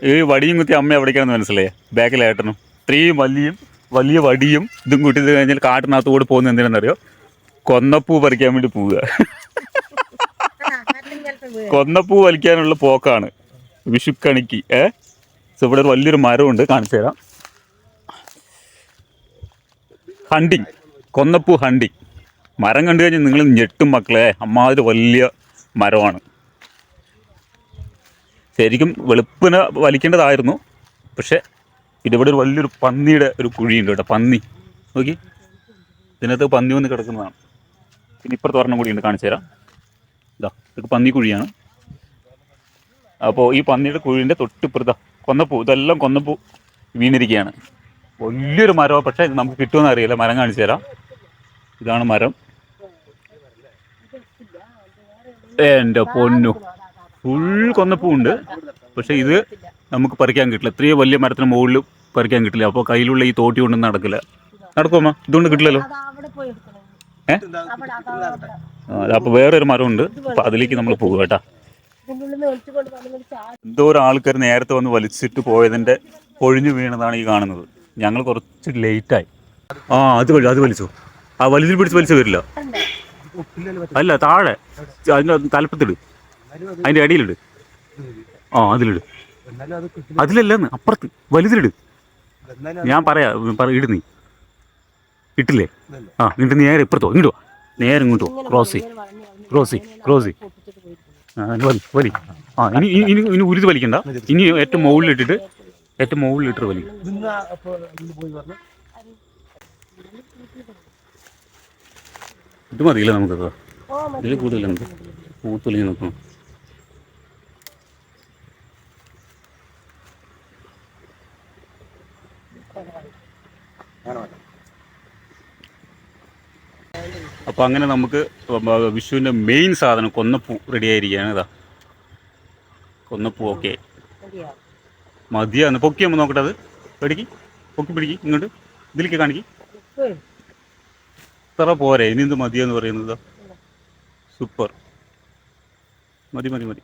ഈ വടിയും കുത്തി അമ്മ എവിടേക്കാണെന്ന് മനസ്സിലായേ? ബാക്കിലേട്ടനും ഇത്രയും വലിയ വടിയും ഇതും കൂട്ടി ഇത് കഴിഞ്ഞാൽ കാട്ടിനകത്ത് കൂടെ പോകുന്ന എന്തിനാണെന്നറിയോ? കൊന്നപ്പൂ പറിക്കാൻ വേണ്ടി പോവുക. കൊന്നപ്പൂ വലിക്കാനുള്ള പോക്കാണ് വിഷുക്കണിക്ക്. ഇവിടെ ഒരു വലിയൊരു മരമുണ്ട്, കാണിച്ചു തരാം. ഹണ്ടിങ്, കൊന്നപ്പൂ ഹണ്ടിങ്. മരം കണ്ടു കഴിഞ്ഞാൽ നിങ്ങൾ ഞെട്ടും മക്കളെ, അമ്മാതിരി വലിയ മരമാണ്. ശരിക്കും വെളുപ്പിന് വലിക്കേണ്ടതായിരുന്നു, പക്ഷെ ഇതിവിടെ ഒരു വലിയൊരു പന്നിയുടെ ഒരു കുഴിയുണ്ട് കേട്ടോ. പന്നി നോക്കി, ഇതിനകത്ത് പന്നി വന്ന് കിടക്കുന്നതാണ്. പിന്നെ ഇപ്പുറത്ത് ഒരെണ്ണം കൂടിയുണ്ട്, കാണിച്ചു തരാം. ഇതൊക്കെ പന്നി കുഴിയാണ്. അപ്പോൾ ഈ പന്നിയുടെ കുഴിൻ്റെ തൊട്ടിപ്പുറത്താ കൊന്നപ്പൂ. ഇതെല്ലാം കൊന്നപ്പൂ വീണിരിക്കുകയാണ്. വലിയൊരു മരമാണ്, പക്ഷേ ഇത് നമുക്ക് കിട്ടുമെന്ന് അറിയില്ല. മരം കാണിച്ചു തരാം. ഇതാണ് മരം. എൻ്റെ പൊന്നു, ഫുൾ കൊന്നപ്പൂ ഉണ്ട്. പക്ഷെ ഇത് നമുക്ക് പറിക്കാൻ കിട്ടില്ല. ഇത്രയും വലിയ മരത്തിന് മുകളിൽ പറിക്കാൻ കിട്ടില്ല. അപ്പോൾ കയ്യിലുള്ള ഈ തോട്ടി കൊണ്ടൊന്നും നടക്കില്ല. നടക്കുമോ? ഇതുകൊണ്ട് കിട്ടില്ലല്ലോ. അപ്പോൾ വേറൊരു മരമുണ്ട്, അപ്പോൾ അതിലേക്ക് നമ്മൾ പോകും കേട്ടാ. എന്തോ ഒരു ആൾക്കാർ നേരത്തെ വന്ന് വലിച്ചിട്ട് പോയതിൻ്റെ പൊഴിഞ്ഞു വീണതാണ് ഈ കാണുന്നത്. ഞങ്ങൾ കുറച്ച് ലേറ്റായി. അത് വലിച്ചു. ആ വലിച്ചിൽ പിടിച്ച് വലിച്ചു വരില്ല. അല്ല, താഴെ അതിൻ്റെ തലപ്പത്തിട്, അതിൻ്റെ അടിയിലിട്. അതിലിട്. അതിലല്ലെന്ന്, അപ്പുറത്ത് വലുതിലിട്. ഞാൻ ഇട്. നീ ഇട്ടില്ലേ? എന്നിട്ട് നേരെ ഇപ്പുറത്തോ, ഇങ്ങോട്ടോ, നേരെ ഇങ്ങോട്ടോ ക്രോസി. വലി. ഇനി ഉരുത് വലിക്കണ്ട. ഇനി ഏറ്റവും മുകളിലിട്ടിട്ട് വലി. ഇത് മതിയില്ല നമുക്കത്. ഇതിൽ കൂടുതൽ നമുക്ക് പൂത്തൊലിഞ്ഞ് നോക്കണം. അപ്പോൾ അങ്ങനെ നമുക്ക് വിഷുവിൻ്റെ മെയിൻ സാധനം കൊന്നപ്പൂ റെഡി ആയിരിക്കുകയാണ്. ഇതാ കൊന്നപ്പൂ. ഓക്കെ, മതിയാന്ന്. പൊക്കിയാകുമ്പോൾ നോക്കട്ടെ, അത് പൊക്കി പിടിക്ക്, ഇങ്ങോട്ട് ഇതിലേക്ക് കാണിക്ക്. ഇത്ര പോരെ, ഇനി എന്ത് മതിയാന്ന് പറയുന്നത്? സൂപ്പർ, മതി.